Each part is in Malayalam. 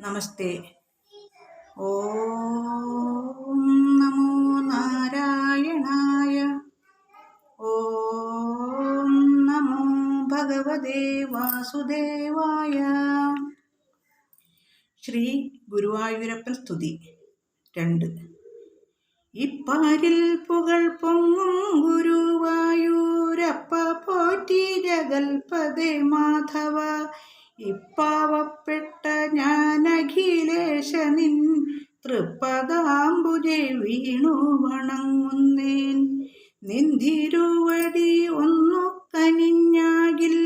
നമസ്തേ. ഓം നമോ നാരായണായ. ഓം നമോ ഭഗവതേ വാസുദേവായ. ശ്രീ ഗുരുവായൂരപ്പൻ സ്തുതി 2. ഇപ്പാരിൽ പുകൾ പൊങ്ങും ഗുരുവായൂരപ്പ പോറ്റി ജഗൽപദേ മാധവ. ഇപ്പാവപ്പെട്ട ഞാൻ അഖിലേശനിൻ തൃപ്പദാംബുജെ വീണു വണങ്ങുന്നേൻ. നിന്തിരുവടി ഒന്നു കനിഞ്ഞാകിൽ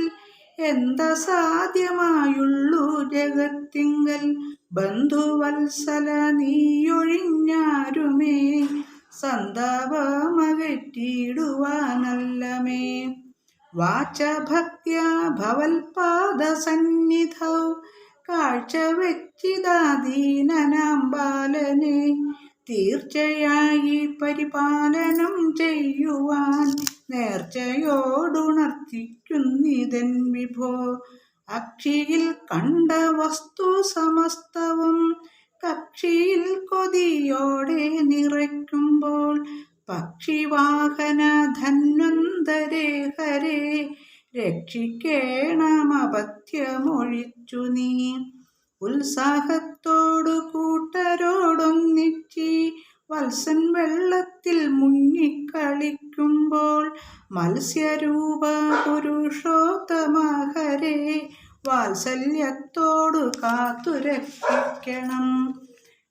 എന്ത സാധ്യമായുള്ളു ജഗത്തിങ്കൽ. ബന്ധുവത്സല നീയൊഴിഞ്ഞാരുമേ സന്താപമകറ്റിടുവാനല്ലമേ. വാചഭക്ത്യാ ഭവൽപാദസന്നിധൗ കാഴ്ചവെച്ചിതാദീനനാം ബാലനെ. തീർച്ചയായി പരിപാലനം ചെയ്യുവാൻ നേർച്ചയോടുണർത്തിക്കുന്നിതൻ വിഭോ. അക്ഷിയിൽ കണ്ട വസ്തു സമസ്തവും കക്ഷിയിൽ കൊതിയോടെ നിറയ്ക്കുമ്പോൾ. പക്ഷിവാഹന ധന്വന്തരേ ഹരേ രക്ഷിക്കേണമപഥ്യമൊഴിച്ചു നീ. ഉത്സാഹത്തോടു കൂട്ടരോടൊന്നിച്ചി വത്സൻ വെള്ളത്തിൽ മുങ്ങിക്കളിക്കുമ്പോൾ. മത്സ്യരൂപ പുരുഷോത്തമ ഹരേ വാത്സല്യത്തോടു കാത്തുരക്ഷിക്കണം.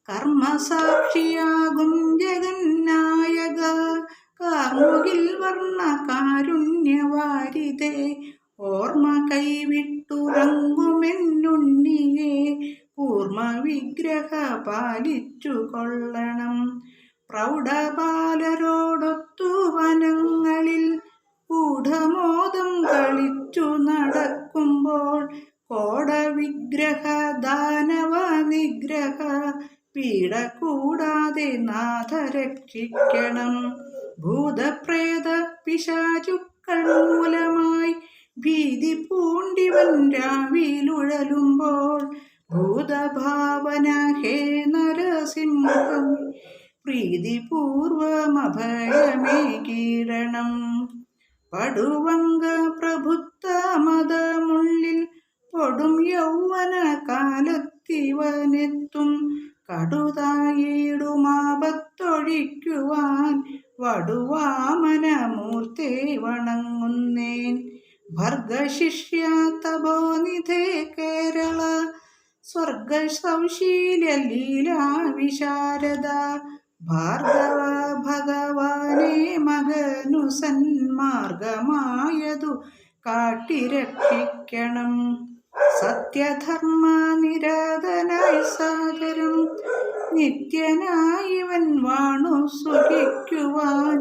കർമ്മസാക്ഷിയാകും ജഗന്നായക കാർമുകിൽ വർണ്ണ കാരുണ്യവാരിതേ. ഓർമ്മ കൈവിട്ടുറങ്ങുമെന്നുണ്ണിയെ കൂർമ്മ വിഗ്രഹ പാലിച്ചു കൊള്ളണം. പ്രൗഢബാലരോടൊത്തു വനങ്ങളിൽ ഗൂഢമോദം കളിച്ചു നടക്കുമ്പോൾ. കോടവിഗ്രഹ ദാനവ നിഗ്രഹ പീഡ കൂടാതെ നാഥ രക്ഷിക്കണം. ഭൂതപ്രേത പിശാചുക്കൾ മൂലമായി ഭീതി പൂണ്ടിവൻ രാവിലുഴലുമ്പോൾ. ഭൂതഭാവന ഹേ നരസിംഹം പ്രീതിപൂർവമഭയമേകീടണം. പടുവങ്ക പ്രഭുത്ത മതമുള്ളിൽ പൊടും യൗവന കാലത്തിവനെത്തും. കടുതായിടുമാപത്തൊഴിക്കുവാൻ വടുവാമനമൂർത്തെ വണങ്ങുന്നേൻ. ഭർഗശിഷ്യ തപോനിധേ കേരള സ്വർഗസൗശീല്യ ലീലാ വിശാരദ. ഭാർഗവ ഭഗവാനെ മകനു സന്മാർഗമായതു കാട്ടിരക്ഷിക്കണം. സത്യധർമ്മ നിരതനായി സാഗരം നിത്യനായിവൻ വാണു സുഖിക്കുവാൻ.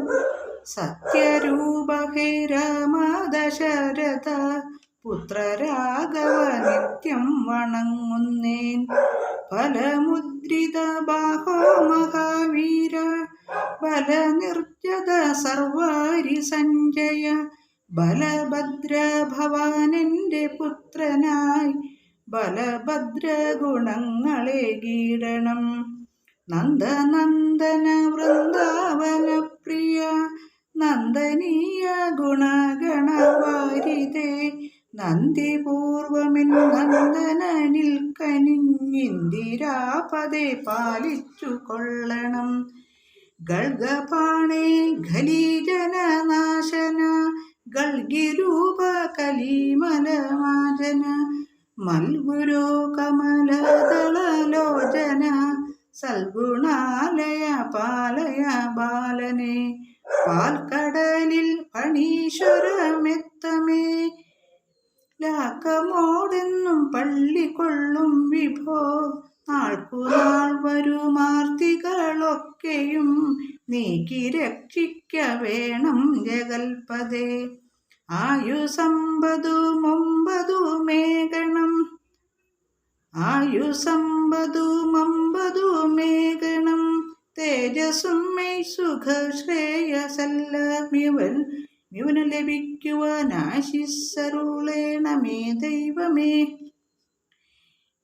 സത്യരൂപ ഹേ രാമ ദശരഥ പുത്രരാഘവ നിത്യം വണങ്ങുന്നേൻ. ഫലമുദ്രിത ബാഹോ മഹാവീര ബലനിർജത സർവാരി സഞ്ജയ. ബലഭദ്ര ഭവാനെൻ്റെ പുത്രനായി ബലഭദ്ര ഗുണങ്ങളെ ഗീടണം. നന്ദനന്ദന വൃന്ദാവന പ്രിയ നന്ദനീയ ഗുണഗണവാരിതേ. നന്ദിപൂർവമിൻ നന്ദനനിൽ കനിഞ്ഞിന്ദിരാപദേ പാലിച്ചു കൊള്ളണം. ഗൾഗപാണേ ഖലീജനനാശന ഗൾഗിരൂപ കലീമലമാജന. മൽഗുരോ കമലദളലോചന സൽഗുണാലയ പാലയ ബാലനെ. പാൽക്കടലിൽ പണീശ്വരമെത്തമേ ലാക്കമോടെന്നും പള്ളികൊള്ളും വിഭോ. നാൾക്കുനാൾ വരുമാർത്തികളൊക്കെയും നീക്കി രക്ഷിക്ക വേണം ജഗൽപദേ. ആയുസമ്പതുമൊമ്പതുമേകണം ആയുസമ്പതുമൊമ്പതുമേകണം. തേജസ്സും മെയ് സുഖ ശ്രേയസെല്ലാം ഇവന് ലഭിക്കുവാൻ ആശിസ്സരുളേണമേ ദൈവമേ.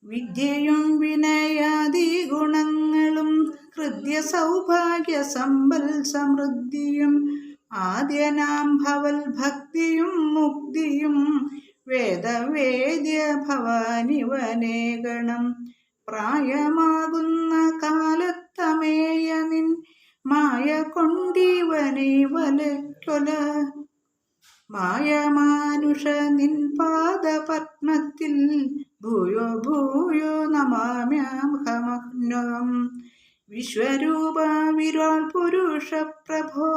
വിദ്യയും വിനയാദി ഗുണങ്ങളും ഹൃദ്യ സൗഭാഗ്യ സമ്പൽ സമൃദ്ധിയും ആദ്യനാം ഭവൽ ഭക്തിയും മുക്തിയും വേദവേദ്യ ഭവാനിവനേകണം പ്രായമാകുന്ന കാലത്തമേയ നിൻ മായ കൊണ്ടിവനെ വലയ്ക്കൊല മായമാനുഷ നിൻ പാദപത്മത്തിൽ ഭൂയോ ഭൂയോ നമാമ്യഹമഹ്നം വിശ്വരൂപ വിരാൾ പുരുഷ പ്രഭോ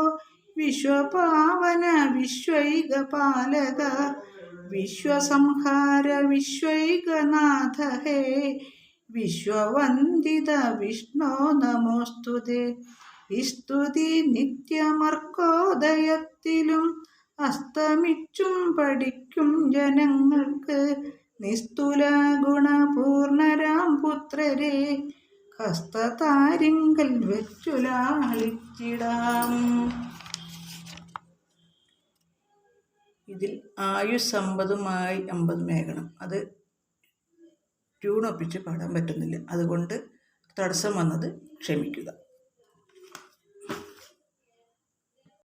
വിശ്വപാവന വിശ്വൈകപാലക വിശ്വസംഹാര വിശ്വൈകനാഥ ഹേ വിശ്വവന്ദിത വിഷ്ണോ നമോസ്തുതേ സ്തുതി നിത്യമർക്കോദയത്തിലും അസ്തമിച്ചും പഠിക്കും ജനങ്ങൾക്ക് നിസ്തുല ഗുണപൂർണരാം പുത്രരെ ഹസ്തതാരിങ്കൽ വെച്ചുലാളിച്ചിടാം. ഇതിൽ ആയുസ്സമ്പതുമായി 50 മേഖണം. അത് ട്യൂണൊപ്പിച്ച് പാടാൻ പറ്റുന്നില്ല. അതുകൊണ്ട് തടസ്സം വന്നത് ക്ഷമിക്കുക.